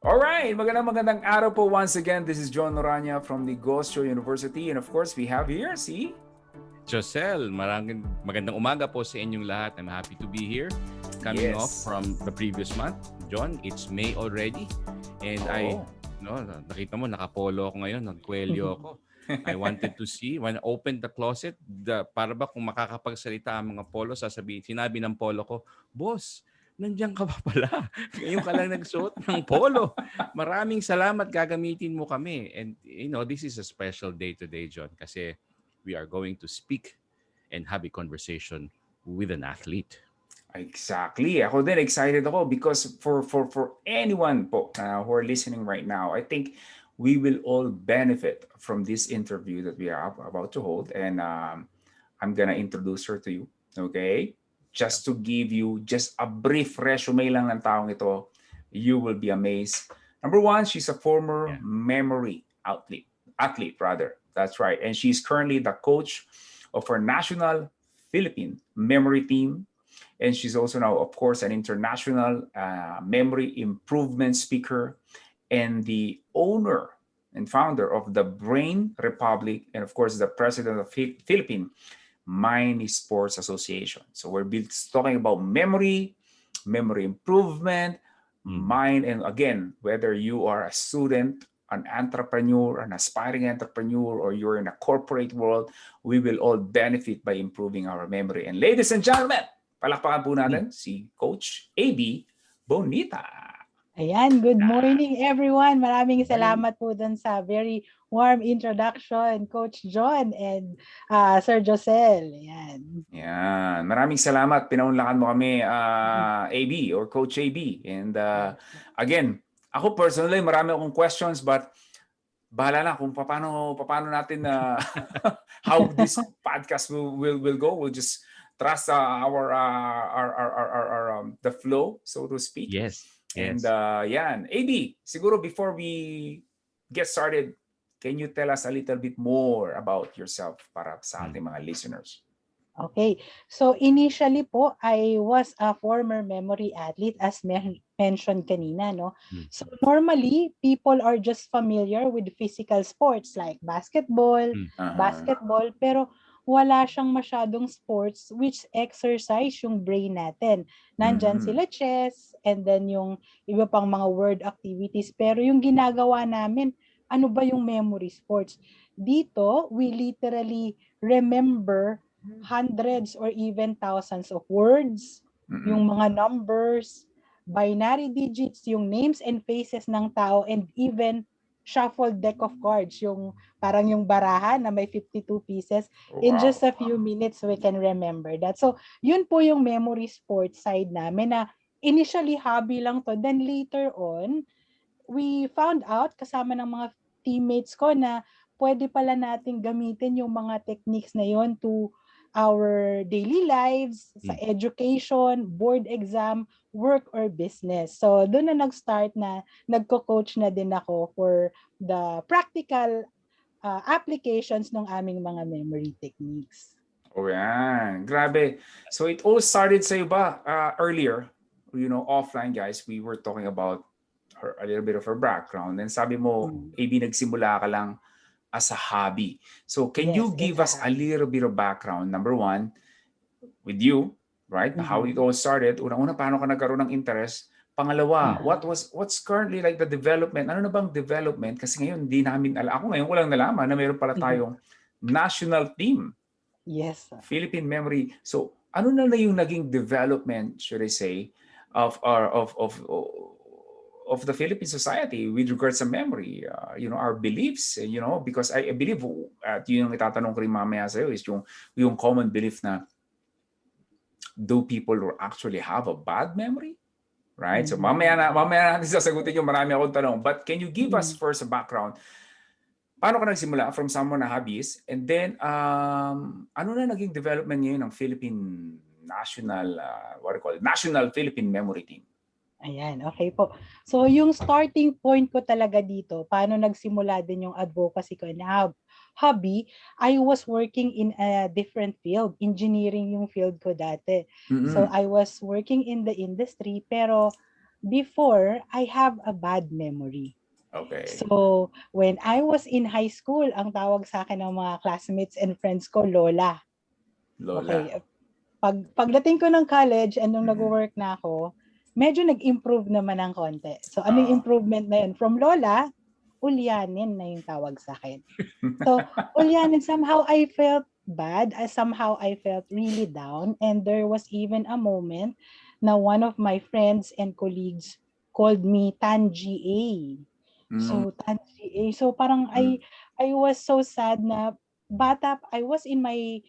Alright, magandang araw po once again. This is John Noranya from Negosyo University. And of course, we have here, Josel, magandang umaga po sa inyong lahat. I'm happy to be here. Coming off from the previous month. John, it's May already. And nakita mo, nakapolo ako ngayon, nagkwelyo ako. I wanted to see, when I opened the closet, para ba kung makakapagsalita ang mga polo, sinabi ng polo ko, Boss, nandiyan ka pa pala. Ngayon ka lang nagsuot ng polo. Maraming salamat, gagamitin mo kami. And this is a special day today, John, kasi we are going to speak and have a conversation with an athlete. Exactly. Ako din, excited ako because for anyone po who are listening right now, I think we will all benefit from this interview that we are about to hold. And I'm gonna introduce her to you, okay? Just to give you just a brief resume lang ng taong ito, you will be amazed. Number one, she's a former memory athlete. That's right. And she's currently the coach of our national Philippine memory team. And she's also now, of course, an international memory improvement speaker and the owner and founder of the Brain Republic, and of course, the president of Philippine Mind Sports Association. So we're talking about memory improvement, mind, and again, whether you are a student, an entrepreneur, an aspiring entrepreneur, or you're in a corporate world, we will all benefit by improving our memory. And ladies and gentlemen, palakpakan po natin si Coach AB Bonita. Ayan, good morning everyone. Maraming salamat po dun sa very warm introduction, Coach John and Sir Josel. Ayan. Yan. Maraming salamat. Pinaunlakan mo kami, AB or Coach AB. And again, ako personally, marami akong questions but bahala na kung paano natin how this podcast will go. We'll just trust our the flow, so to speak. Yes. And yan. AB, siguro before we get started, can you tell us a little bit more about yourself para sa ating mga listeners? Okay. So initially po, I was a former memory athlete as mentioned kanina, no? So normally, people are just familiar with physical sports like basketball, pero wala siyang masyadong sports which exercise yung brain natin. Nandyan sila chess and then yung iba pang mga word activities. Pero yung ginagawa namin, ano ba yung memory sports? Dito, we literally remember hundreds or even thousands of words, yung mga numbers, binary digits, yung names and faces ng tao, and even shuffled deck of cards, yung parang yung barahan na may 52 pieces. In just a few minutes, we can remember that. So, yun po yung memory sports side namin na initially hobby lang to. Then later on, we found out kasama ng mga teammates ko na pwede pala natin gamitin yung mga techniques na yon to our daily lives, sa education, board exam, work, or business. So, doon na nag-start na nagko-coach na din ako for the practical applications ng aming mga memory techniques. Oh, yan. Grabe. So, it all started sa iba earlier, offline, guys, we were talking about a little bit of her background. And sabi mo, AB, nagsimula ka lang as a hobby. So can you give us a little bit of background? Number one, with you, right? How it all started. Una-una, paano ka nagkaroon ng interest? Pangalawa, what's currently like the development? Ano na bang development? Kasi ngayon, di namin alam. Ako ngayon ko lang nalaman na mayroon pala tayong national team. Yes. Philippine Memory. So ano na yung naging development, should I say, of the Philippine society with regards to memory, our beliefs, because I believe yun yung itatanong ko rin mamaya sa'yo is yung common belief na do people actually have a bad memory? Right? So mamaya natin sasagutin yung marami akong tanong. But can you give us first a background? Paano ka nagsimula from someone na hobbies? And then, ano na naging development ngayon ng Philippine National, National Philippine Memory Team? Ayan, okay po. So yung starting point ko talaga dito, paano nagsimula din yung advocacy ko na hobby, I was working in a different field. Engineering yung field ko dati. So I was working in the industry, pero before, I have a bad memory. Okay. So, when I was in high school, ang tawag sa akin ng mga classmates and friends ko, Lola. Lola. Okay. Pagdating ko ng college and nung Mhm. nag-work na ako, medyo nag-improve naman ng konti. So, ano yung Oo. improvement na yun? From Lola, Ulyanin na yung tawag sa akin. So, Ulyanin, somehow I felt bad. Somehow I felt really down. And there was even a moment na one of my friends and colleagues called me Tanji A. Mm. So, Tanji A. So, parang Mm. I was so sad na I was in my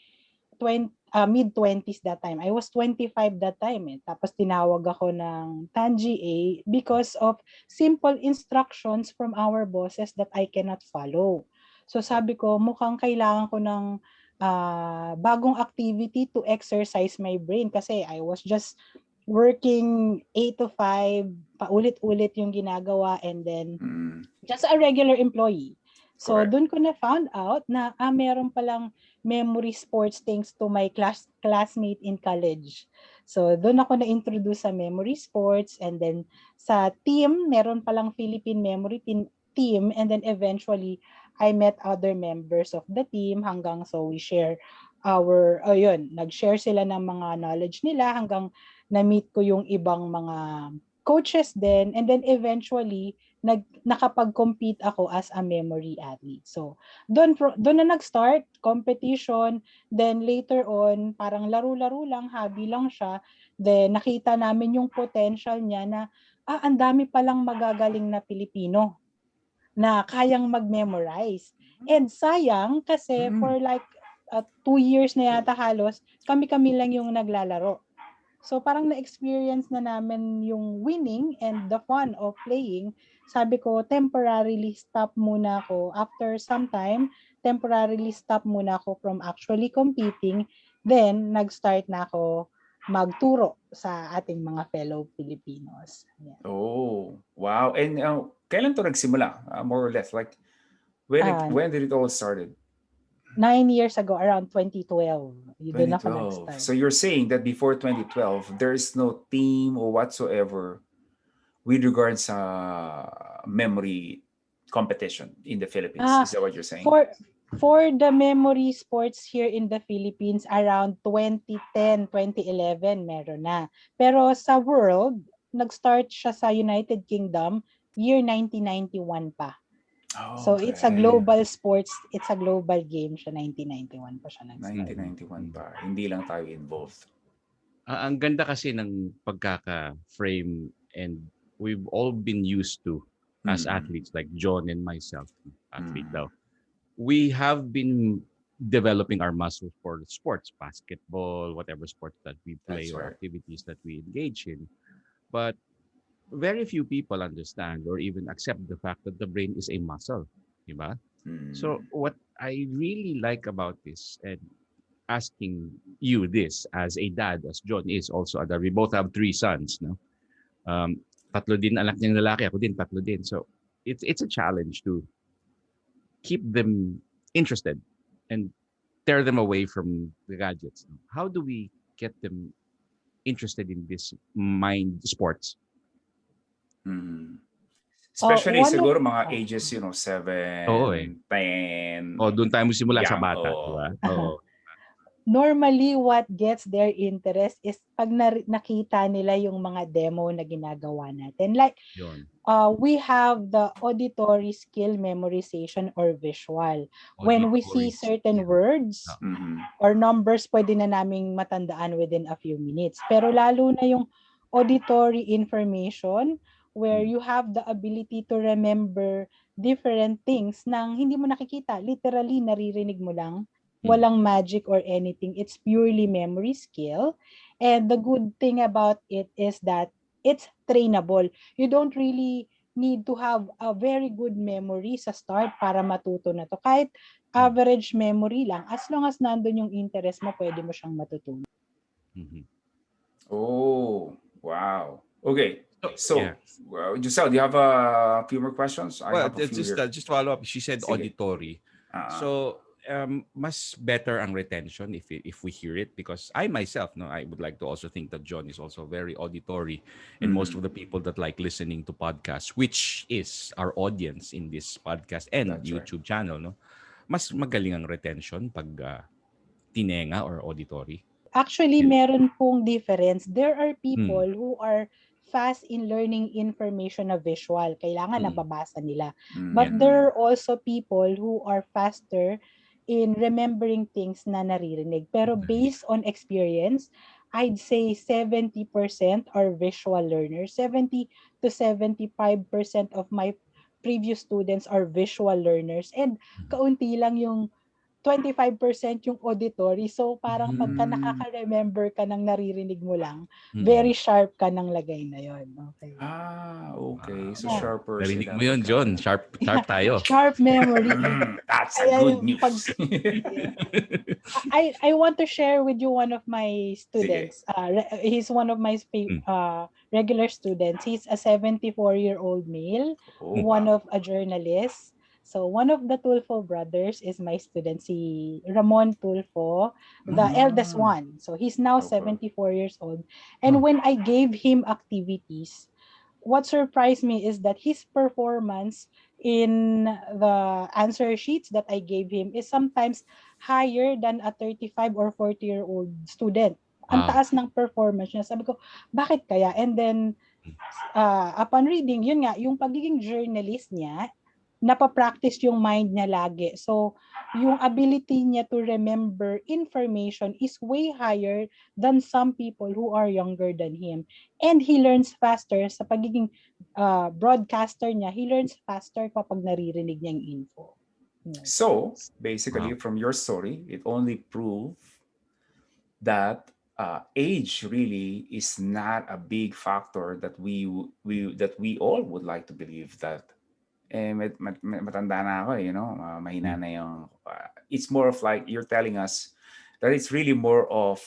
mid-20s that time. I was 25 that time eh. Tapos tinawag ako ng Tanji A because of simple instructions from our bosses that I cannot follow. So sabi ko, mukhang kailangan ko ng bagong activity to exercise my brain kasi I was just working 8 to 5, paulit-ulit yung ginagawa and then Mm. just a regular employee. So, Correct. doon ko na found out na meron palang memory sports thanks to my classmate in college. So, doon ako na-introduce sa memory sports and then sa team, meron palang Philippine memory team and then eventually, I met other members of the team hanggang so we share nag-share sila ng mga knowledge nila hanggang na-meet ko yung ibang mga coaches din and then eventually, nakapag-compete ako as a memory athlete. So, doon na nag-start competition, then later on parang laro-laro lang, hobby lang siya. Then nakita namin yung potential niya na ang dami palang magagaling na Pilipino na kayang mag-memorize. And sayang kasi Mm. for like 2 years na yata halos, kami-kami lang yung naglalaro. So parang na-experience na namin yung winning and the fun of playing. Sabi ko, temporarily stop muna ako. After some time, temporarily stop muna ako from actually competing. Then, nag-start na ako magturo sa ating mga fellow Filipinos. Yeah. Oh, wow. And kailan to nagsimula? More or less, like Uh, when did it all started? 9 years ago, around 2012, doon ako 2012. nag-start. So you're saying that before 2012, there is no team or whatsoever with regards memory competition in the Philippines. Ah, Is that what you're saying? for the memory sports here in the Philippines, around 2010, 2011, meron na. Pero sa world, nag-start siya sa United Kingdom, year 1991 pa. So it's a Okay. global sports, it's a global game siya, 1991 pa siya nag-start. 1991 pa. Hindi lang tayo involved. Ang ganda kasi ng pagkaka-frame and we've all been used to as athletes like John and myself, athlete daw. We have been developing our muscles for sports, basketball, whatever sports that we play That's or right. activities that we engage in. But very few people understand or even accept the fact that the brain is a muscle, diba? So what I really like about this and asking you this as a dad, as John is also a dad. We both have 3 sons, no? Tatlo din anak niyang lalaki, ako din tatlo din. So it's a challenge to keep them interested and tear them away from the gadgets. How do we get them interested in this mind sports? Especially One of siguro mga ages, 7, Oo eh. 10. Doon tayo simula sa young. bata, di ba? Oo. normally what gets their interest is pag nakita nila yung mga demo na ginagawa natin. Like, Yun. we have the auditory skill memorization or visual. When we see certain words or numbers, pwede na naming matandaan within a few minutes. Pero lalo na yung auditory information where you have the ability to remember different things nang hindi mo nakikita. Literally, naririnig mo lang. Walang magic or anything. It's purely memory skill. And the good thing about it is that it's trainable. You don't really need to have a very good memory sa start para matuto na to. Kahit average memory lang, as long as nandun yung interest mo, pwede mo siyang matutunan. Oh, wow. Okay. So, Yeah. Giselle, do you have a few more questions? I have a few here. Just follow up. She said Sige. auditory. So mas better ang retention if we hear it, because I myself, no, I would like to also think that John is also very auditory, and most of the people that like listening to podcasts, which is our audience in this podcast and That's right. YouTube channel, no, mas magaling ang retention pag tinenga or auditory. Actually, Yeah. meron pong difference. There are people Mm. who are fast in learning information na visual. Kailangan Mm. nababasa nila. But Yeah. there are also people who are faster in remembering things na naririnig. Pero based on experience, I'd say 70% are visual learners. 70 to 75% of my previous students are visual learners. And kaunti lang yung 25% yung auditory. So, parang pagka Mm. nakaka-remember ka ng naririnig mo lang, Mm. very sharp ka ng lagay na yon. Okay. Okay. So Yeah. sharper Narinig sila mo yun, pagka John. Sharp tayo. Sharp memory. That's a Kaya good yung pag news. yeah. I want to share with you one of my Sige. students. He's one of my regular students. He's a 74-year-old male, Oh, one wow. of a journalist. So one of the Tulfo brothers is my student, si Ramon Tulfo, the eldest Ah, one. So he's now okay. 74 years old. Oh. And when I gave him activities, what surprised me is that his performance in the answer sheets that I gave him is sometimes higher than a 35 or 40-year-old student. Ang Wow. taas ng performance niya. Sabi ko, bakit kaya? And then, upon reading, yun nga, yung pagiging journalist niya, napapractice yung mind niya lagi. So, yung ability niya to remember information is way higher than some people who are younger than him. And he learns faster sa pagiging broadcaster niya. He learns faster kapag naririnig niya yung info. Yes. So, basically, Wow. from your story, it only proved that age really is not a big factor that we all would like to believe that matanda na ako, mahina Mm. na yung it's more of like you're telling us that it's really more of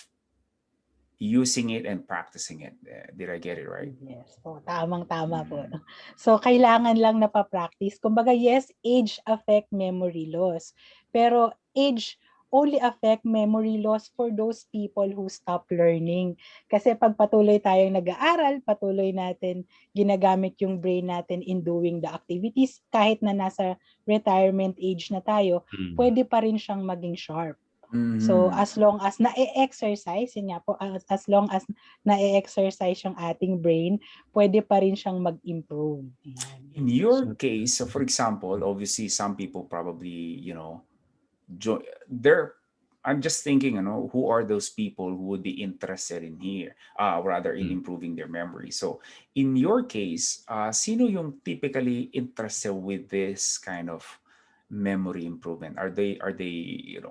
using it and practicing it. Did I get it right? Yes. So, tamang-tama po. So, kailangan lang napapractice. Kumbaga, yes, age affect memory loss. Pero age only affect memory loss for those people who stop learning. Kasi pag patuloy tayong nag-aaral, patuloy natin ginagamit yung brain natin in doing the activities, kahit na nasa retirement age na tayo, pwede pa rin siyang maging sharp. So, as long as na-exercise, yun nga po, as long as na-exercise yung ating brain, pwede pa rin siyang mag-improve. In your case, so for example, obviously some people probably, I'm just thinking, who are those people who would be interested in here, rather in improving their memory. So in your case, sino yung typically interested with this kind of memory improvement? Are they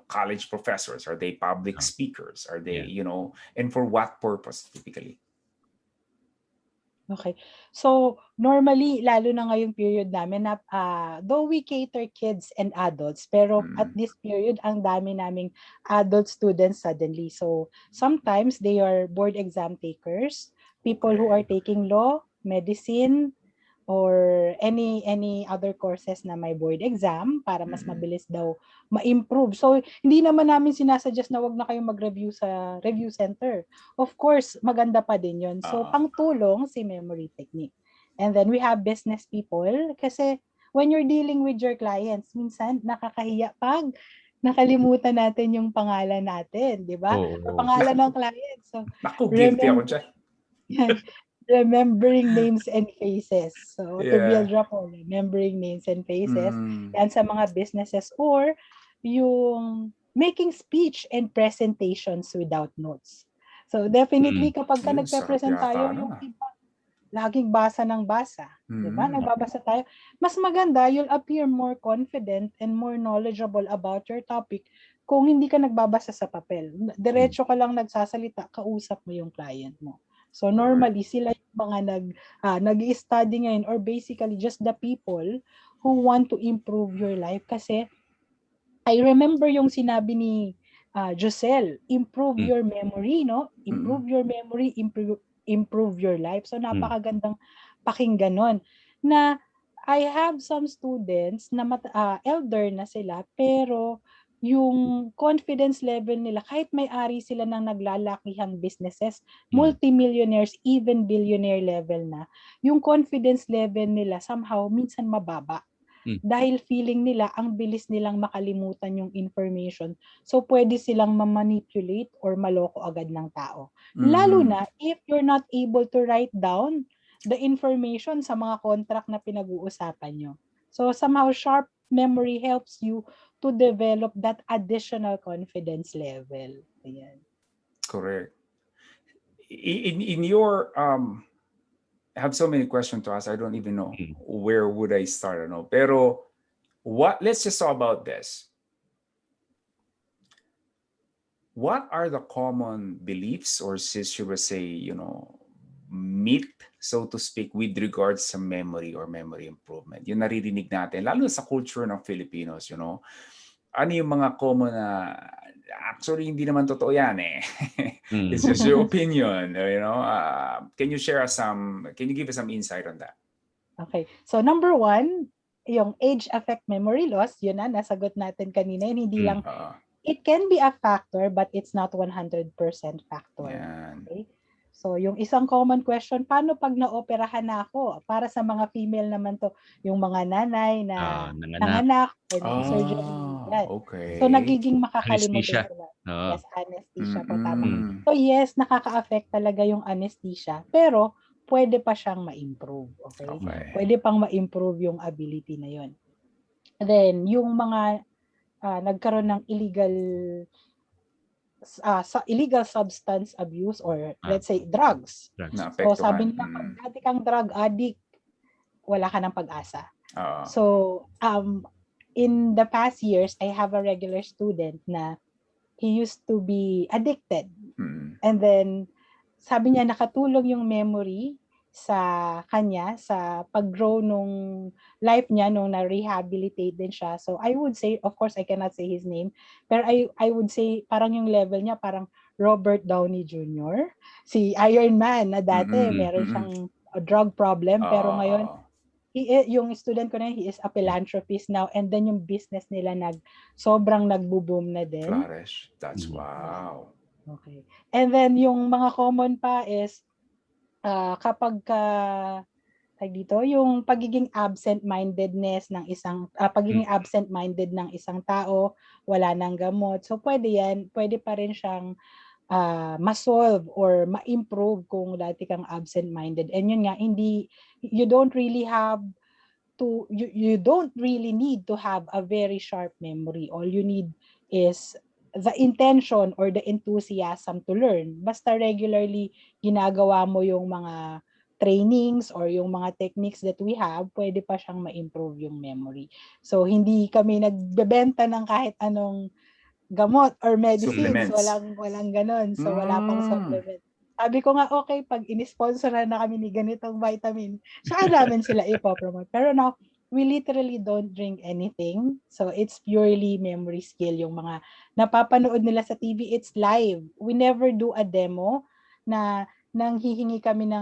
college professors? Are they public speakers? Are they, Yeah. and for what purpose typically? Okay. So, normally, lalo na ngayong period namin, though we cater kids and adults, pero at this period, ang dami naming adult students suddenly. So, sometimes they are board exam takers, people who are taking law, medicine, or any other courses na may board exam para mas mabilis daw ma-improve. So, hindi naman namin sinasuggest na wag na kayong mag-review sa review center. Of course, maganda pa din yun. So, pangtulong si memory technique. And then we have business people kasi when you're dealing with your clients, minsan nakakahiya pag nakalimutan natin yung pangalan natin, di ba? Or pangalan ng client. So, Naku, guilty ako dyan. Remembering names and faces. So, to build rapport, remembering names and faces. Yan sa mga businesses or yung making speech and presentations without notes. So, definitely kapag ka nagpe-present tayo, yung iba, laging basa ng basa. Diba? Nagbabasa tayo. Mas maganda, you'll appear more confident and more knowledgeable about your topic kung hindi ka nagbabasa sa papel. Diretso ka lang nagsasalita, kausap mo yung client mo. So normally, sila yung mga nag-i-study ngayon or basically just the people who want to improve your life. Kasi I remember yung sinabi ni Josel, improve your memory, no? Improve your memory, improve your life. So napakagandang pakinggan nun. Na I have some students na elder na sila pero yung confidence level nila, kahit may-ari sila ng naglalakihang businesses, multimillionaires, even billionaire level na, yung confidence level nila somehow minsan mababa. Dahil feeling nila ang bilis nilang makalimutan yung information. So pwede silang ma-manipulate or maloko agad ng tao. Lalo na if you're not able to write down the information sa mga contract na pinag-uusapan nyo. So somehow sharp memory helps you to develop that additional confidence level. Ayan. Correct. In your I have so many questions to ask. I don't even know where would I start. Pero let's just talk about this. What are the common beliefs, or should we say, myth, so to speak, with regards sa memory or memory improvement? Yung naririnig natin, lalo sa culture ng Filipinos, ano yung mga common na actually hindi naman totoo yan eh. It's just your opinion, can you give us some insight on that? Okay. So number one, yung age affect memory loss, yun na nasagot natin kanina, hindi lang it can be a factor but it's not 100% factor. Yan. Okay? So, yung isang common question, paano pag naoperahan na ako? Para sa mga female naman to, yung mga nanay na nanganak or surgery. Okay. So, nagiging makakalimutan sila. Yes, anesthesia po, tama. So, yes, nakaka-affect talaga yung anesthesia. Pero, pwede pa siyang ma-improve. Okay? Pwede pang ma-improve yung ability na yun. Then, yung mga nagkaroon ng illegal substance abuse or let's say drugs. So sabi nila, pag dati kang drug addict, wala ka ng pag-asa. So in the past years, I have a regular student na he used to be addicted. And then sabi niya nakatulong yung memory sa kanya sa pag-grow nung life niya nung na-rehabilitate din siya. So I would say, of course I cannot say his name, pero I would say parang yung level niya parang Robert Downey Jr. Si Iron Man na dati meron siyang drug problem, pero ngayon yung student ko na he is a philanthropist now, and then yung business nila sobrang nagbo-boom na din. Flourish. That's wow. Okay. And then yung mga common pa is kapag yung pagiging absent-mindedness ng absent-minded ng isang tao, wala nang gamot. So pwede pa rin siyang ma-solve or ma-improve kung dati kang absent-minded. And yun nga, you don't really need to have a very sharp memory. All you need is the intention or the enthusiasm to learn. Basta regularly ginagawa mo yung mga trainings or yung mga techniques that we have, pwede pa siyang ma-improve yung memory. So hindi kami nagbebenta ng kahit anong gamot or medicines, walang ganon. So wala pang supplement. Sabi ko nga, okay, pag in-sponsoran na kami ni ganitong vitamin, saan namin sila ipopromote. Pero now, we literally don't drink anything. So it's purely memory skill. Yung mga napapanood nila sa TV, it's live. We never do a demo na nang hihingi kami na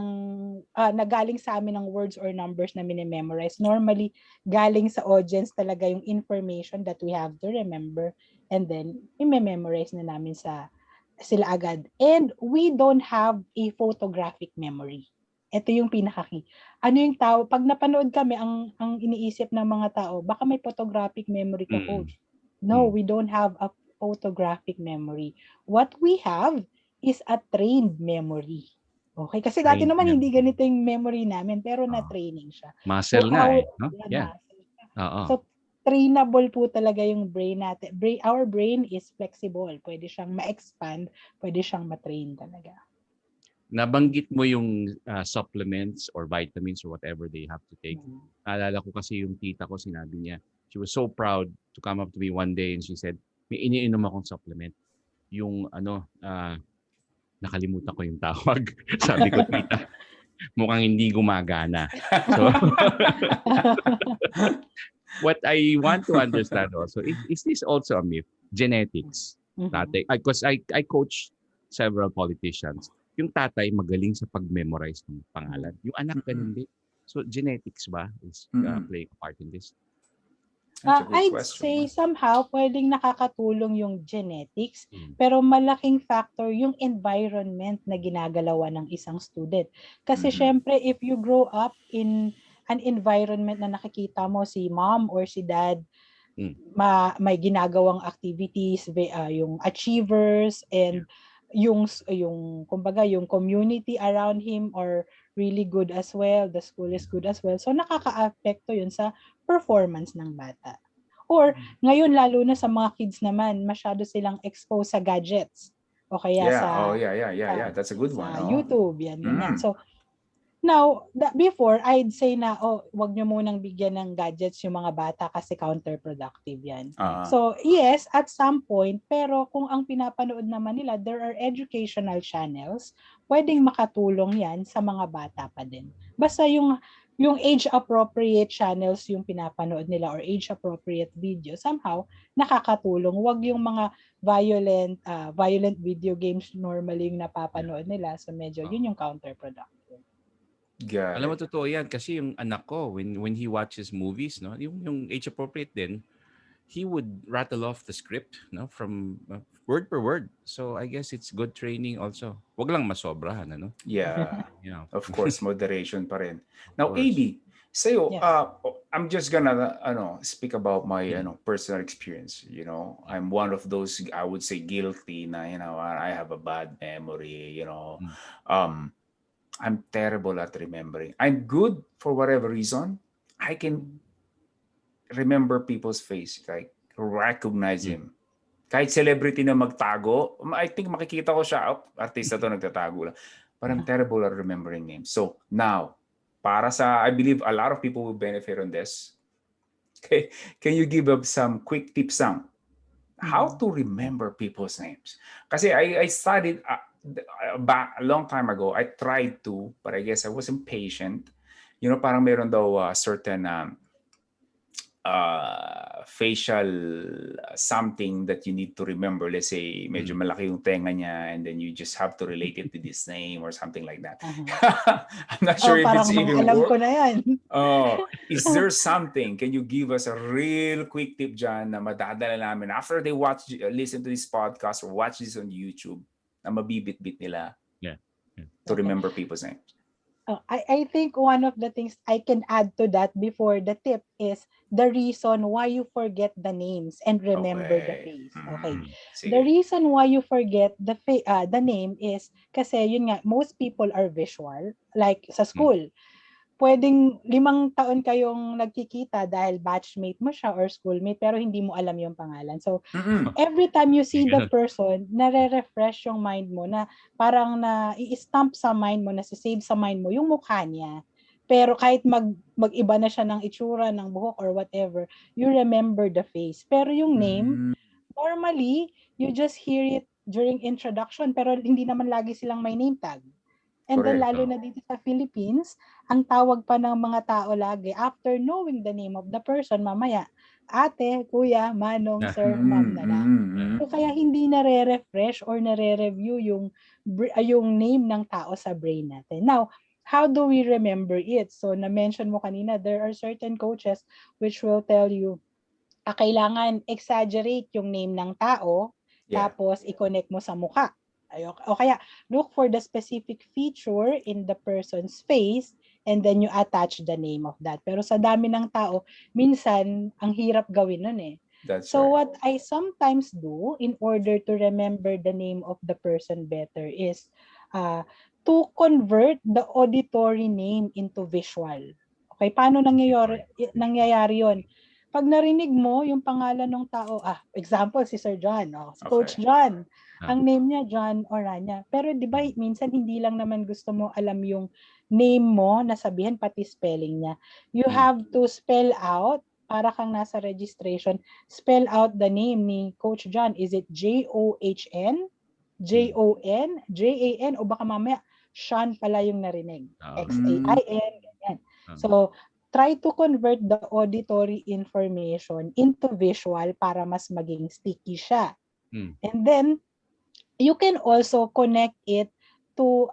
galing sa amin ng words or numbers na mini-memorize. Normally, galing sa audience talaga yung information that we have to remember, and then i-memorize na namin sila agad. And we don't have a photographic memory. Ito yung pinaka-key. Ano yung tao, pag napanood kami, ang iniisip ng mga tao, baka may photographic memory ka, coach. No, we don't have a photographic memory. What we have is a trained memory. Okay? Kasi dati naman hindi ganito yung memory namin, pero na-training siya. Muscle na no? Yeah. So, trainable po talaga yung brain natin. Our brain is flexible. Pwede siyang ma-expand, pwede siyang ma-train talaga. Nabanggit mo yung supplements or vitamins or whatever they have to take. Naalala ko kasi yung tita ko, sinabi niya, she was so proud to come up to me one day and she said, may iniinom akong supplement. Yung nakalimutan ko yung tawag. Sabi ko, tita, mukhang hindi gumagana. So, what I want to understand also, is this also a myth? Genetics. Tatay, because I coach several politicians. Yung tatay magaling sa pag-memorize ng pangalan. Yung anak ganun din. So genetics ba is playing a part in this? That's a good I'd question. say somehow pwedeng nakakatulong yung genetics, Mm. pero malaking factor yung environment na ginagalawan ng isang student. Kasi syempre, if you grow up in an environment na nakikita mo si mom or si dad, Mm. may ginagawang activities, yung achievers, and yung kumbaga yung community around him are really good as well, the school is good as well, so nakaka-apekto yun sa performance ng bata. Or ngayon lalo na sa mga kids naman, masyado silang exposed sa gadgets o kaya Yeah. sa Yeah. That's a good one. sa Oh. YouTube, yan ganyan. So now, before, I'd say na, wag nyo munang bigyan ng gadgets yung mga bata kasi counterproductive yan. So, yes, at some point, pero kung ang pinapanood naman nila, there are educational channels, pwedeng makatulong yan sa mga bata pa din. Basta yung age-appropriate channels yung pinapanood nila or age-appropriate video, somehow, nakakatulong. Wag yung mga violent video games normally yung napapanood nila. So, medyo yun yung counterproductive. Alam mo, totoo yan. Kasi yung anak ko, when he watches movies, no, yung age appropriate din, he would rattle off the script, no, from word per word. So I guess it's good training also. Wag lang masobrahan, ano? Yeah. Yeah. Of course, moderation pa rin. Now, AB, sa'yo, Yes. I'm just gonna speak about my personal experience. I'm one of those, I would say, guilty na, I have a bad memory, I'm terrible at remembering. I'm good for whatever reason. I can remember people's face, like recognize him. Kahit celebrity na magtago, I think makikita ko siya, artista to nagtatago lang. But I'm terrible at remembering names. So now, I believe a lot of people will benefit on this. Okay, can you give up some quick tips on how to remember people's names? Kasi I studied back a long time ago. I tried to, but I guess I wasn't patient. Parang meron daw certain facial something that you need to remember. Let's say medyo malaki yung tenga niya, and then you just have to relate it to this name or something like that. I'm not sure if it's even alam work. ko na yan. Is there something? Can you give us a real quick tip dyan na madadala namin after they listen to this podcast or watch this on YouTube, na mabibit-bit nila to remember people's names? I think one of the things I can add to that before the tip is the reason why you forget the names and remember the face. Okay. The reason why you forget the name is kasi yun nga, most people are visual. Like sa school, pwedeng 5 taon kayong nagkikita dahil batchmate mo siya or schoolmate pero hindi mo alam yung pangalan. So, every time you see the person, nare-refresh yung mind mo na parang i-stamp sa mind mo, save sa mind mo yung mukha niya. Pero kahit mag-iba na siya ng itsura, ng buhok or whatever, you remember the face. Pero yung name, normally, you just hear it during introduction pero hindi naman lagi silang may name tag. And then lalo na dito sa Philippines, ang tawag pa ng mga tao lagi, after knowing the name of the person, mamaya, ate, kuya, manong, sir, ma'am na lang. So kaya hindi nare-refresh or nare-review yung name ng tao sa brain natin. Now, how do we remember it? So na-mention mo kanina, there are certain coaches which will tell you, kailangan exaggerate yung name ng tao, tapos i-connect mo sa mukha. O kaya, look for the specific feature in the person's face and then you attach the name of that. Pero sa dami ng tao, minsan, ang hirap gawin nun eh. So what I sometimes do in order to remember the name of the person better is to convert the auditory name into visual. Okay, paano nangyayari yun? Pag narinig mo yung pangalan ng tao, example si Sir John, si Coach John, ang name niya John Orania. Pero di ba minsan hindi lang naman gusto mo alam yung name mo, nasabihin pati spelling niya. You have to spell out, para kang nasa registration, spell out the name ni Coach John. Is it John? Jon? Jan? O baka mamaya Sean pala yung narinig. Xain, ganyan. So, try to convert the auditory information into visual para mas maging sticky siya. And then, you can also connect it to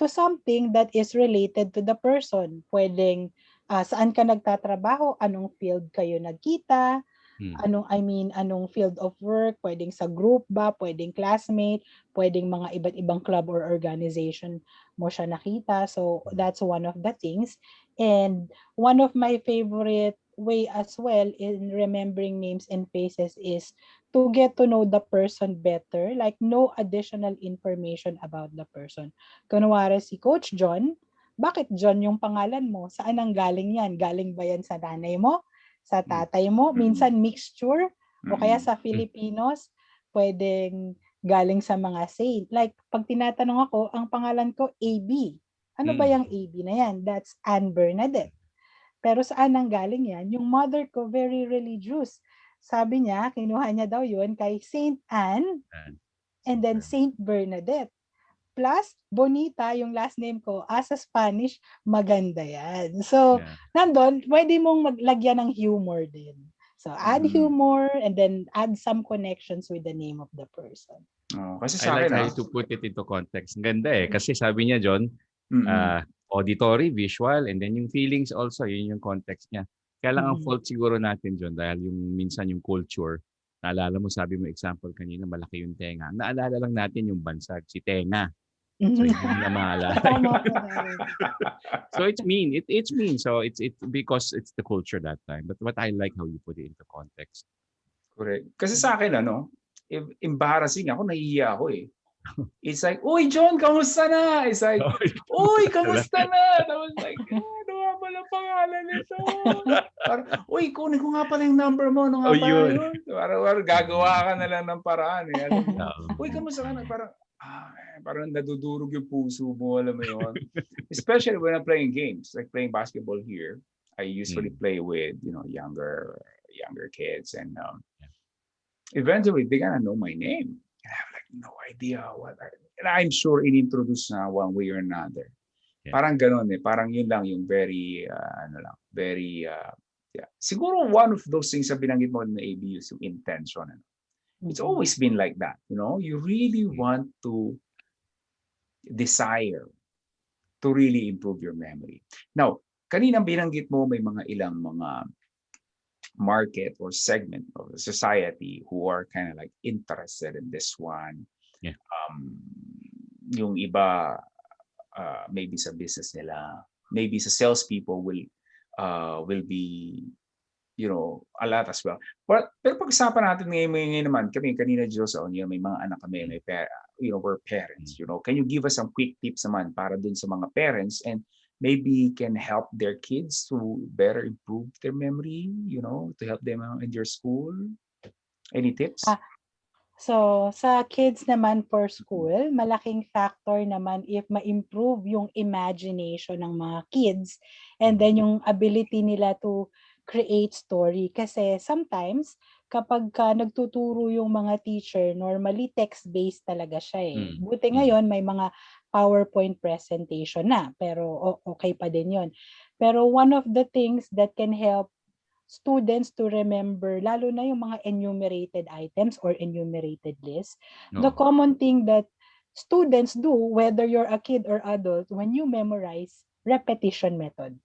something that is related to the person. Pwedeng, saan ka nagtatrabaho, anong field kayo nagkita, Mm. Anong field of work, pwedeng sa group ba, pwedeng classmate, pwedeng mga iba't ibang club or organization mo siya nakita. So that's one of the things. And one of my favorite way as well in remembering names and faces is to get to know the person better, like no additional information about the person. Kunwari si Coach John, bakit John yung pangalan mo? Saan ang galing yan? Galing ba yan sa nanay mo? Sa tatay mo? Minsan mixture? O kaya sa Filipinos, pwedeng galing sa mga saint. Like, pag tinatanong ako, ang pangalan ko AB. Ano ba yung AB na yan? That's Anne Bernadette. Pero saan ang galing yan? Yung mother ko, very religious. Sabi niya, kinuha niya daw yun kay Saint Anne and then Saint Bernadette. Plus, Bonita, yung last name ko, sa Spanish, maganda yan. So, nandun, pwede mong maglagyan ng humor din. So, add humor and then add some connections with the name of the person. Kasi I sa like akin, how you to put it into context. Ang ganda eh. Kasi sabi niya, John, auditory, visual, and then yung feelings also, yun yung context niya. Kaya lang ang fault siguro natin, John, dahil yung minsan yung culture, naalala mo, sabi mo example kanina, malaki yung tenga. Naalala lang natin yung bansag, si tenga. So hindi mo na maalala. So it's mean. It's mean. So it's because it's the culture that time. But what I like how you put it into context. Correct. Kasi sa akin, embarrassing ako, nahihiya ako eh. It's like, uy, John, kamusta na? It's like, uy, kamusta na? Tapos like, ano nga pala pangalan nito? Uy, kunin ko nga pala yung number mo. Ano nga pala yun? Parang gagawa ka na lang ng paraan eh. Alam mo, uy, kamusta ka na? Parang nadudurog yung puso mo, alam mo yun. Especially when I'm playing games, like playing basketball here. I usually play with, younger kids, and eventually they're gonna know my name. And I have like no idea and I'm sure in-introduce na one way or another. Yeah. Parang ganun eh. Parang yun lang yung very, yeah. Siguro one of those things na binanggit mo na AB is yung intention. It's always been like that, You really want to desire to really improve your memory. Now, kaninang binanggit mo may ilang mga market or segment of the society who are kind of like interested in this one. Yeah. Yung iba, maybe sa business nila, maybe sa salespeople will be, a lot as well. Pero pag-usapan natin ngayon naman, kami kanina Diyos, may mga anak kami, we're parents. Can you give us some quick tips naman para dun sa mga parents and maybe can help their kids to better improve their memory, to help them in their school? Any tips? So, sa kids naman for school, malaking factor naman if ma-improve yung imagination ng mga kids and then yung ability nila to create story. Kasi sometimes, kapag nagtuturo yung mga teacher, normally text-based talaga siya eh. Buti ngayon, may mga PowerPoint presentation na, pero okay pa din yun. Pero one of the things that can help students to remember, lalo na yung mga enumerated items or enumerated lists, the common thing that students do, whether you're a kid or adult, when you memorize, repetition method.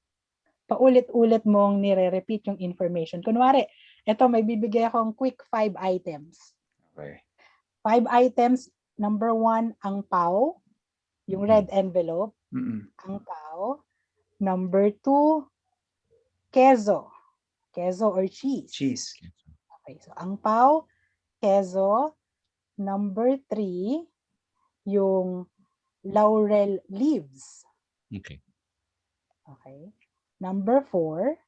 Paulit-ulit mong nire-repeat yung information. Kunwari, eto may bibigay akong quick 5 items. Okay. 5 items. Number 1, ang pao, yung red envelope. Ang pao. Number 2, queso. Queso or cheese. Cheese. Okay, so ang pao, queso. Number 3, yung laurel leaves. Okay. Okay. Number 4,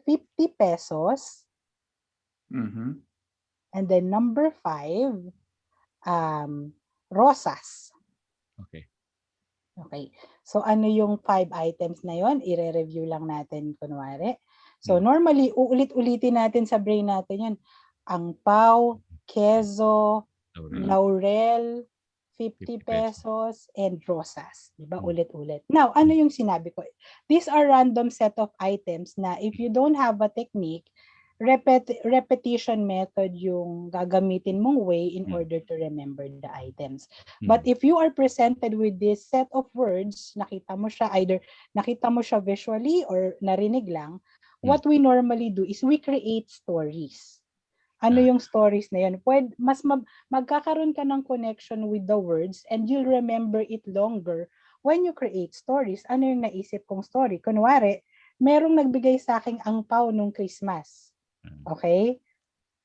50 pesos. And then number 5, rosas. Okay. Okay. So ano yung 5 items na yon? I-review lang natin kunwari. So normally, uulit-ulitin natin sa brain natin yun. Ang pao, queso, laurel, 50 pesos, and rosas. Diba? Ulit-ulit. Now, ano yung sinabi ko? These are random set of items na if you don't have a technique, repetition method yung gagamitin mong way in order to remember the items. But if you are presented with this set of words, nakita mo siya either nakita mo siya visually or narinig lang, what we normally do is we create stories. Ano yung stories na yun? Magkakaroon ka ng connection with the words and you'll remember it longer when you create stories. Ano yung naisip kong story? Kunwari, merong nagbigay sa akin angpaw nung Christmas. Okay?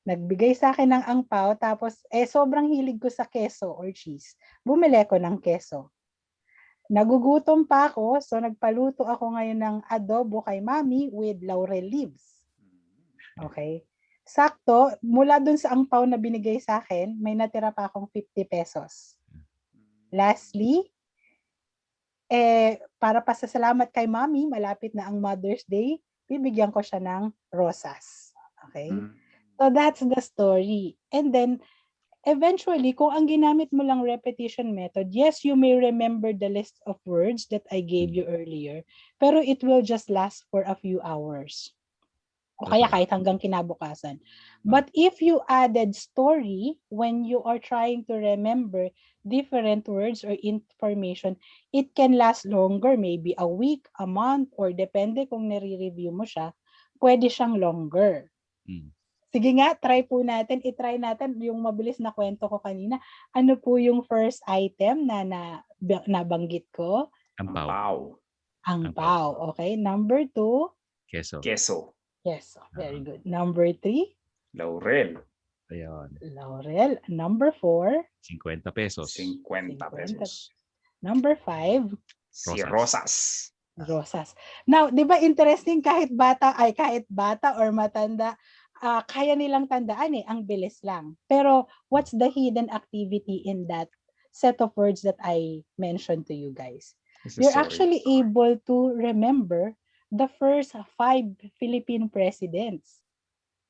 Nagbigay sa akin ng angpaw, tapos sobrang hilig ko sa keso or cheese. Bumili ko ng keso. Nagugutom pa ako, so nagpaluto ako ngayon ng adobo kay mami with laurel leaves. Okay? Sakto, mula dun sa angpaw na binigay sa akin, may natira pa akong 50 pesos. Lastly, para pasasalamat kay mami, malapit na ang Mother's Day, bibigyan ko siya ng rosas. Okay? So that's the story. And then, eventually, kung ang ginamit mo lang repetition method, yes, you may remember the list of words that I gave you earlier, pero it will just last for a few hours. O kaya kahit hanggang kinabukasan. But if you added story when you are trying to remember different words or information, it can last longer, maybe a week, a month, or depende kung nire-review mo siya, pwede siyang longer. Sige nga, i-try natin yung mabilis na kwento ko kanina. Ano po yung first item na nabanggit ko? Angpaw. Angpaw. Okay. Number 2? Keso. Yes, very good. Number 3? Laurel. Ayun. Laurel. Number 4? 50 pesos. 50 pesos. Number 5? Si Rosas. Rosas. Now, di ba interesting, kahit bata or matanda, kaya nilang tandaan ang bilis lang. Pero what's the hidden activity in that set of words that I mentioned to you guys? You're actually able to remember the first 5 Philippine presidents.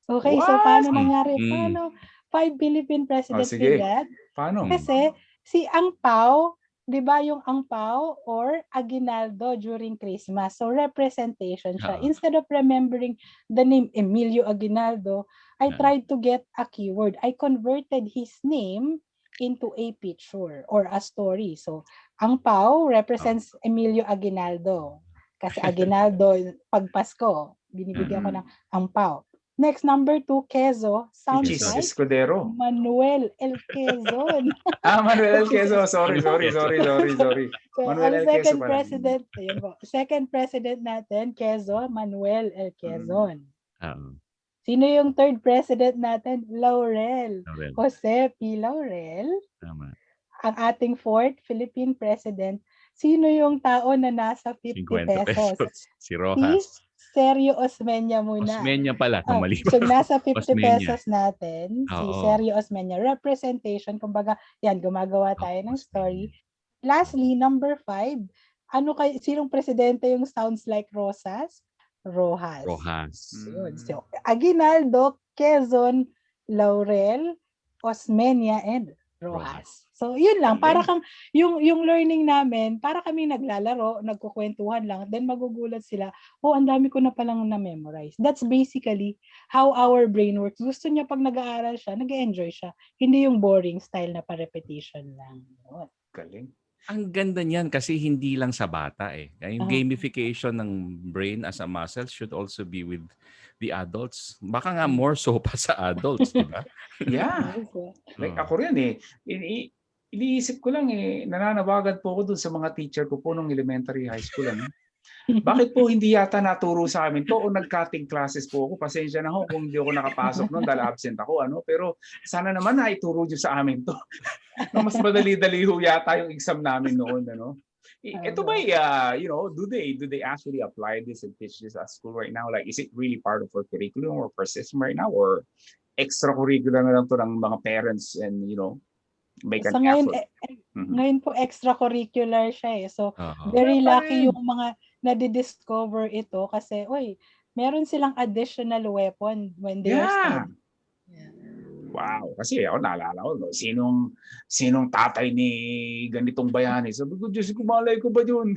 Okay, so paano nangyari? Paano 5 Philippine presidents did that? Paano? Kasi si Angpao, 'di ba yung Angpao or Aguinaldo during Christmas. So representation siya. Instead of remembering the name Emilio Aguinaldo, I tried to get a keyword. I converted his name into a picture or a story. So Angpao represents Emilio Aguinaldo. Kasi Aguinaldo, pag Pasko, binibigyan ko ng angpaw. Next, number 2, Quezon. Sounds like Escudero. Manuel L. Quezon. Manuel L. Quezon. Sorry. So, Manuel L. second Quezon president, ayun po. Second president natin, Quezon, Manuel L. Quezon. Sino yung third president natin? Laurel. Jose P. Laurel. Tama. Ang ating fourth Philippine president, sino yung tao na nasa 50 pesos? Si Rojas. Si Sergio Osmeña muna. Osmeña pala, mali. So nasa 50 Osmeña. pesos natin, si Sergio Osmeña. Representation, kumbaga, yan, gumagawa tayo ng story. Lastly, number 5, sinong presidente yung sounds like Rosas? Rojas. Yun. So, Aguinaldo, Quezon, Laurel, Osmeña, and Rojas. So, yun lang. Para kang, yung learning namin, para kami naglalaro, nagkukwentuhan lang, then magugulat sila, ang dami ko na palang na-memorize. That's basically how our brain works. Gusto niya pag nag-aaral siya, nag-enjoy siya. Hindi yung boring style na pa-repetition lang. Galing. Ang ganda niyan kasi hindi lang sa bata eh. Yung gamification ng brain as a muscle should also be with the adults. Baka nga more so pa sa adults, di ba? Yeah. Like ako rin eh. Iniisip ko lang nananawagan po ako dun sa mga teacher ko po nung elementary high school. Bakit po hindi yata naturo sa amin to o nag-cutting classes po ako? Pasensya na ho kung hindi ako nakapasok noon dahil absent ako. Pero sana naman na ituro nyo sa amin to. Mas madali-dali ho yata yung exam namin noon. Ito ba, do they actually apply this and teach this at school right now? Like, is it really part of our curriculum or our system right now? Or extracurricular na lang to ng mga parents and, make an effort? Ngayon po extracurricular siya eh. So, very lucky yung mga nadidiscover ito kasi, meron silang additional weapon when they are studying. Wow. Kasi ako naalala ko, sinong tatay ni ganitong bayani? Sabi ko, Diyos ko, malay ko ba yun?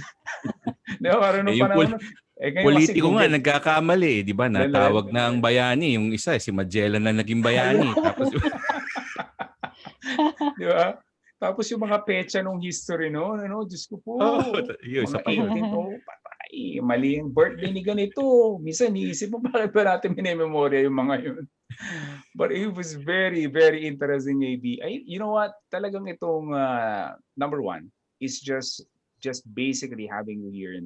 Di ba? Parang nung panahon. Politiko nga, nagkakamali. Di ba? Natawag na ang bayani. Yung isa, si Magellan na naging bayani. Tapos, di ba? Tapos yung mga petsa nung history, Diyos ko po. yun, mga 18, patay. ay, mali yung birthday ni ganito. Minsan iisip mo, bakit ba natin minememorya yung mga yun? But it was very, very interesting, AB. You know what? Talagang itong number one is just basically having you here in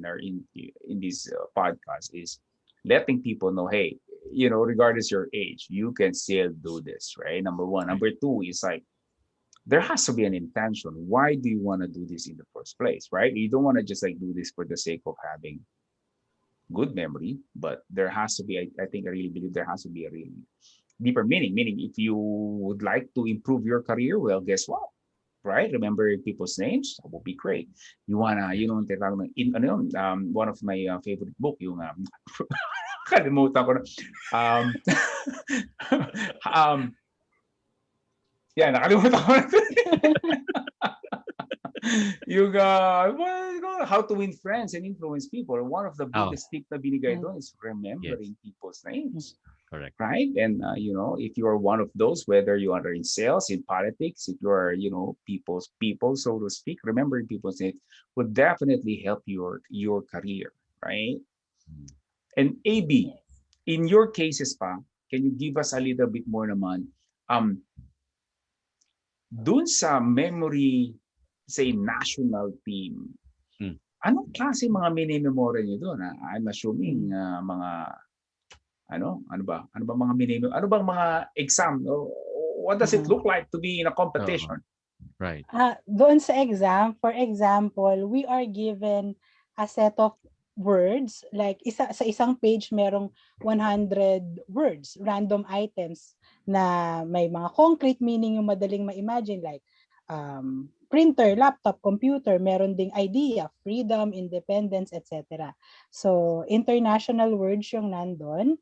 this podcast is letting people know, hey, regardless your age, you can still do this, right? Number one. Number two is like, there has to be an intention. Why do you want to do this in the first place, right? You don't want to just like do this for the sake of having good memory, but there has to be, I think I really believe there has to be a really deeper meaning. Meaning, if you would like to improve your career, well, guess what? Right? Remember people's names. That would be great. You wanna, one of my favorite book, yung kalimutan ko na. Um, yeah, nakalimutan ko na. Yung how to win friends and influence people. One of the biggest tip na binigay doon is remembering people's names. Correct. Right? And if you are one of those, whether you are in sales, in politics, if you are people's people, so to speak, remembering people's names would definitely help your career, right? And AB, in your cases pa, can you give us a little bit more naman dun sa memory, say, national team, anong klase mga minimemorya niyo doon? I'm assuming mga ano ba mga minimem, ano bang mga exam? What does it look like to be in a competition? Right. Doon sa exam, for example, we are given a set of words, like sa isang page merong 100 words, random items na may mga concrete meaning yung madaling ma-imagine, like printer, laptop, computer. Meron ding idea, freedom, independence, etc. So international words yung nandun.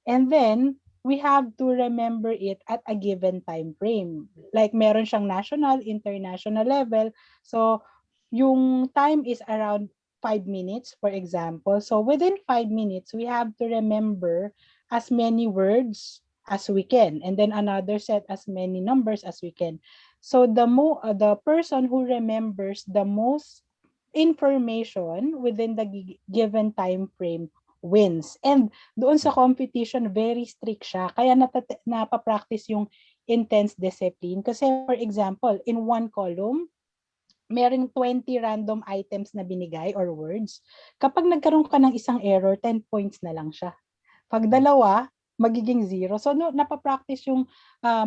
And then we have to remember it at a given time frame. Like meron siyang national, international level. So yung time is around 5 minutes, for example. So within 5 minutes, we have to remember as many words as we can, and then another set as many numbers as we can. So the person who remembers the most information within the given time frame wins. And doon sa competition, very strict siya. Kaya napapractice yung intense discipline. Kasi for example, in one column, meron 20 random items na binigay or words. Kapag nagkaroon ka ng isang error, 10 points na lang siya. Pag dalawa, magiging 0. So napapractice yung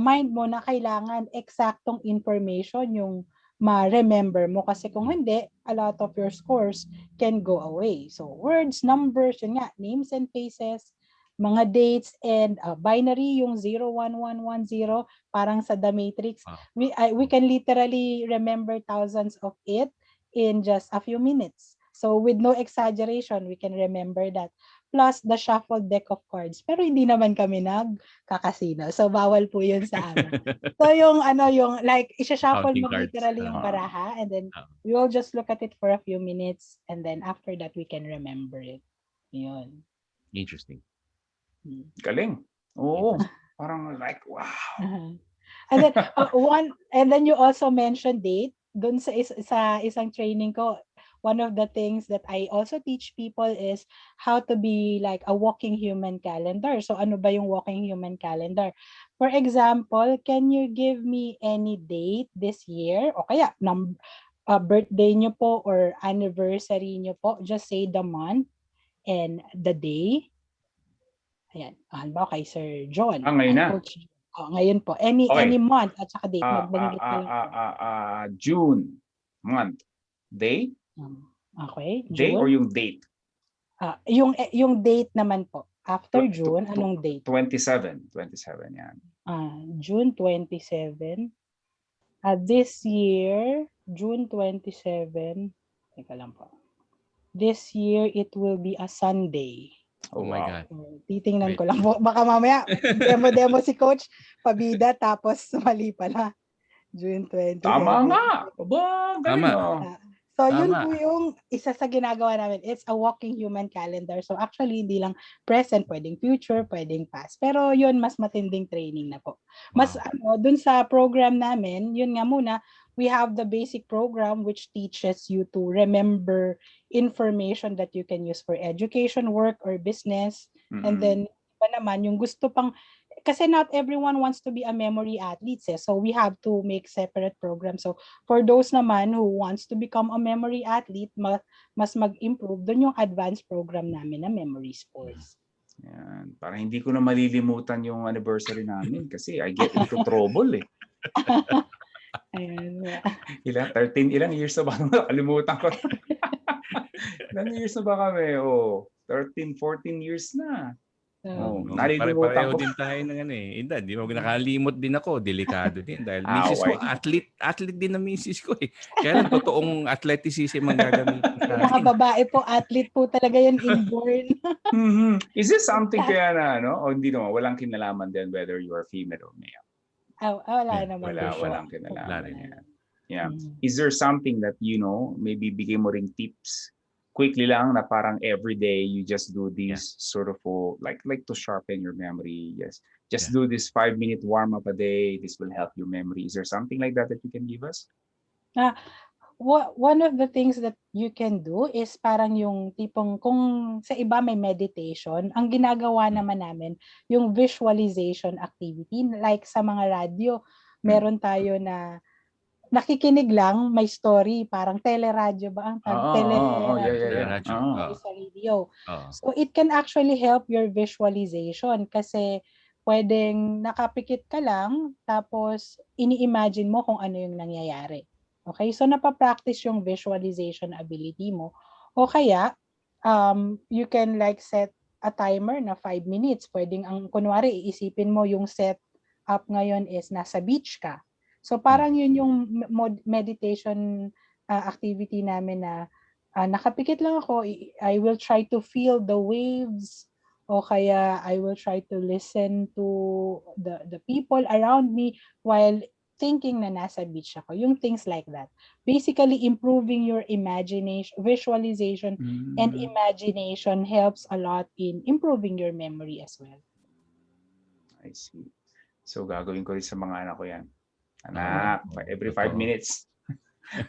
mind mo na kailangan eksaktong information yung ma-remember mo, kasi kung hindi, a lot of your scores can go away. So words, numbers, yun nga, names and faces, mga dates, and binary, yung 01110, parang sa The Matrix. We can literally remember thousands of it in just a few minutes. So with no exaggeration, we can remember that. Plus the shuffled deck of cards. Pero hindi naman kami nagkakasino. So bawal po yun sa amin. So yung like isa-shuffle mo literally yung baraha, and then we will just look at it for a few minutes, and then after that we can remember it. Yun. Interesting. Galing. Oo. Parang like, wow. And then and then you also mentioned date. Doon sa isang training ko, one of the things that I also teach people is how to be like a walking human calendar. So ano ba yung walking human calendar? For example, can you give me any date this year? O kaya birthday nyo po or anniversary nyo po. Just say the month and the day. Ayan. Halimbawa kay Sir John. Ngayon na. Ngayon po. Any month at saka date. Magbanggit na lang po. June. Month. Day? Okay. June. Day or yung date? Yung date naman po. After June, anong date? 27 yan. June 27. This year, June 27. Teka lang po. This year, it will be a Sunday. Oh my God. Titingnan ko lang po. Baka mamaya, demo si Coach, pabida, tapos mali pala. June 27. Tama nga. Tama. So yun po yung isa sa ginagawa namin. It's a walking human calendar. So actually, hindi lang present, pwedeng future, pwedeng past. Pero yun, mas matinding training na po. Mas dun sa program namin, yun nga muna, we have the basic program which teaches you to remember information that you can use for education, work, or business. And then iba naman yung gusto pang, kasi not everyone wants to be a memory athlete, so we have to make separate programs. So for those naman who wants to become a memory athlete, mas mag-improve, doon yung advanced program namin na memory sports. Yan. Para hindi ko na malilimutan yung anniversary namin kasi I get into trouble eh. Ayan. Ilang years na ba? Nakalimutan ko. Ilang years na ba kami? 13, 14 years na. Nalilimutan Pare-pareho ko. din tayo ng Hindi mo nakalimot din ako, delikado din dahil misis ko athlete din na misis ko eh. Kaya lang totoong athleticism ang gagamitin sa akin. Mga babae po, athlete po talaga yan inborn. Is this something kaya na o hindi naman, walang kinalaman din whether you are female or male? Wala naman. Walang kinalaman yan. Yeah. Is there something that maybe bigay mo ring tips quickly lang na parang every day you just do this sort of like to sharpen your memory? Yes. Just do this 5-minute warm-up a day. This will help your memory. Is there something like that you can give us? One of the things that you can do is parang yung tipong kung sa iba may meditation, ang ginagawa naman namin yung visualization activity. Like sa mga radio, meron tayo na nakikinig lang, may story, parang teleradyo ba ang teleradyo sa radio. So it can actually help your visualization kasi pwedeng nakapikit ka lang tapos ini-imagine mo kung ano yung nangyayari. Okay? So napapractice yung visualization ability mo. O kaya you can like set a timer na 5 minutes. Pwedeng kunwari iisipin mo yung set up ngayon is nasa beach ka. So parang yun yung meditation activity namin na nakapikit lang ako, I will try to feel the waves o kaya I will try to listen to the people around me while thinking na nasa beach ako. Yung things like that. Basically improving your imagination, visualization and imagination helps a lot in improving your memory as well. I see. So gagawin ko rin sa mga anak ko yan. Anak, every 5 minutes.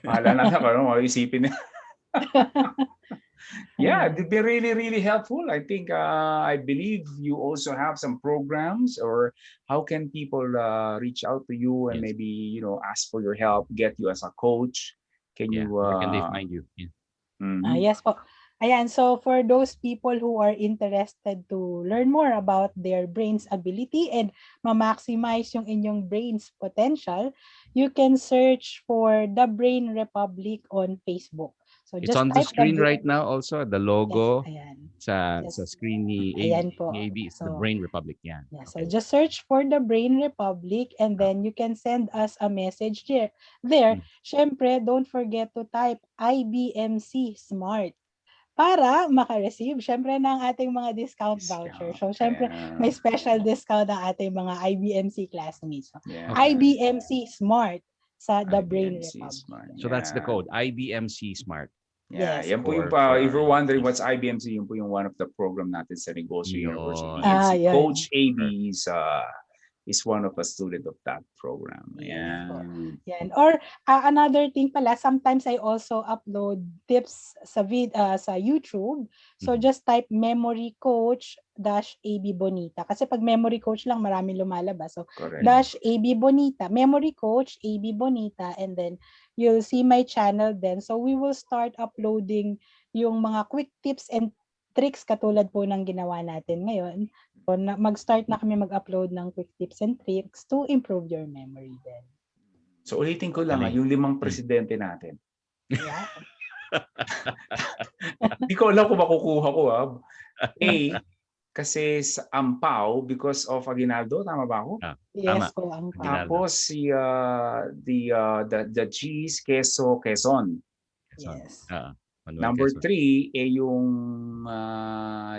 Mahala na ako, isipin na. Yeah, it'd be really, really helpful. I think, I believe you also have some programs, or how can people reach out to you and maybe, ask for your help, get you as a coach? Where can they find you? Yes po. Ayan, so for those people who are interested to learn more about their brain's ability and ma-maximize yung inyong brain's potential, you can search for The Brain Republic on Facebook. So it's on the screen right now also, the logo sa screen ni AB, it's The Brain Republic. Yeah, so just search for The Brain Republic and then you can send us a message there. Syempre, don't forget to type IBMC SMART para maka-receive syempre ng ating mga discount voucher. So syempre may special discount ang ating mga IBMC classmates. IBMC SMART sa The Brain Republic. So that's the code, IBMC SMART. Yeah, yan po yung if you're wondering what's IBMC, yun po yung one of the program natin sa Negosyo University. Coach AB is one of a student of that program. Yan. Or another thing pala, sometimes I also upload tips sa YouTube. So just type memory coach -AB Bonita. Kasi pag memory coach lang, maraming lumalabas. So -AB Bonita, memory coach AB Bonita, and then you'll see my channel then. So we will start uploading yung mga quick tips and tricks katulad po ng ginawa natin ngayon. So, mag-start na kami mag-upload ng quick tips and tricks to improve your memory then. So ulitin ko lang, yung 5 presidente natin. Yeah. Hindi ko alam kung makukuha ko. A, kasi sa Ampao, because of Aguinaldo, tama ba ako? Yes po, Ampao. Tapos the G's, Queso, Quezon. Yes. Number 3, yung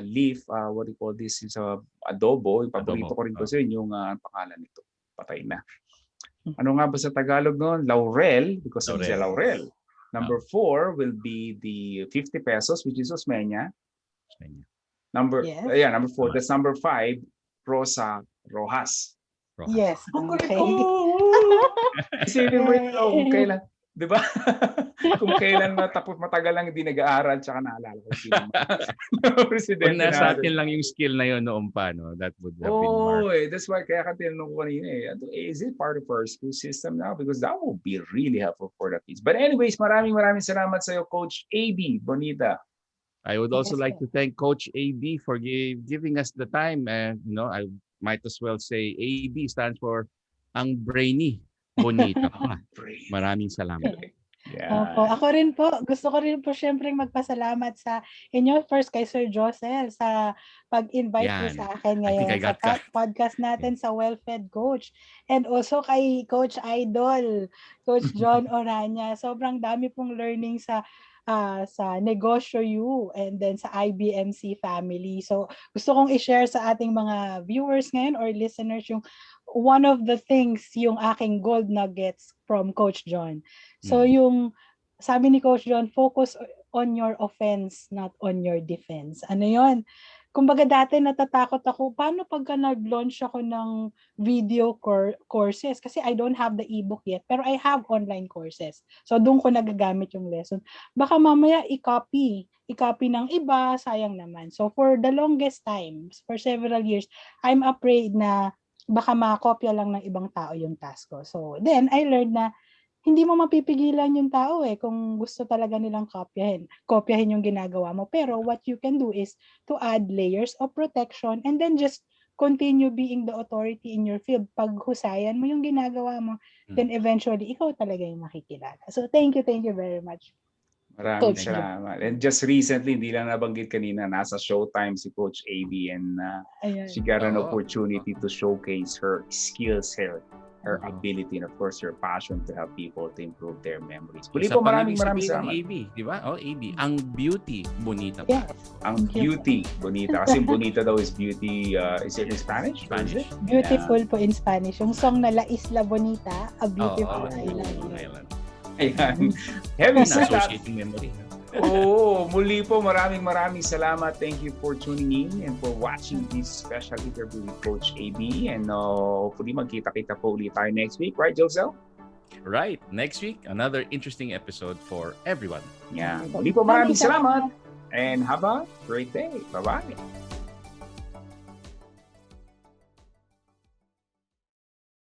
leaf, what do you call this, is adobo. Yung paborito ko rin kasi yung pangalan nito. Patay na. Ano nga ba sa Tagalog noon? Laurel, because it's a laurel. Number 4 will be the 50 pesos, which is Osmeña. Number 4. That's number 5, Rosa Rojas. Yes. Okay. Isipin mo yun, kung kailan, di ba? Kung kailan matagal lang hindi nag-aaral, tsaka naalala ko sino Kung presidente nasa natin. atin lang yung skill na yun noon pa, no? That would have been Oh, marked. that's why kaya ka tinanong ko kanina is it part of our school system now? Because that will be really helpful for the kids. But anyways, maraming salamat sa iyo, Coach AB Bonita. I would also Yes, like to thank Coach AB for giving us the time. And, I might as well say AB stands for Ang Brainy Bonita. Maraming salamat. Opo. Yeah. Ako rin po, gusto ko rin po syempre magpasalamat sa inyo first kay Sir Josel sa pag-invite po Yan. sa akin I think I ngayon sa got ka. podcast natin sa Well-Fed Coach. And also kay Coach Idol, Coach John Orania. Sobrang dami pong learning sa Negosyo U and then sa IBMC family. So gusto kong i-share sa ating mga viewers ngayon or listeners yung one of the things yung aking gold nuggets from Coach John. So yung sabi ni Coach John, focus on your offense, not on your defense. Ano yon? Kumbaga dati natatakot ako, paano pagka nag-launch ako ng video courses? Kasi I don't have the ebook yet, pero I have online courses. So doon ko nagagamit yung lesson. Baka mamaya i-copy ng iba, sayang naman. So for the longest time, for several years, I'm afraid na baka makopya lang ng ibang tao yung task ko. So then I learned na hindi mo mapipigilan yung tao kung gusto talaga nilang kopyahin yung ginagawa mo. Pero what you can do is to add layers of protection and then just continue being the authority in your field. Pag husayan mo yung ginagawa mo, then eventually ikaw talaga yung makikilala. So thank you very much. Maraming salamat. And just recently, hindi lang nabanggit kanina, nasa Showtime si Coach AB and she got an opportunity to showcase her skills, her ability, and of course, her passion to help people to improve their memories. Muli po, maraming salamat. AB, di ba? AB, ang beauty, bonita pa. Yes. Ang beauty, bonita. Kasi bonita daw is beauty, is it in Spanish? Spanish. Beautiful po in Spanish. Yung song na La Isla Bonita, a beautiful island. Ayan. Heavy said that. Associating memory. Muli po, maraming salamat. Thank you for tuning in and for watching this special interview with Coach AB. And hopefully magkita-kita po ulit tayo next week. Right, Josel? Right. Next week, another interesting episode for everyone. Yeah. Muli po, maraming salamat. And have a great day. Bye-bye.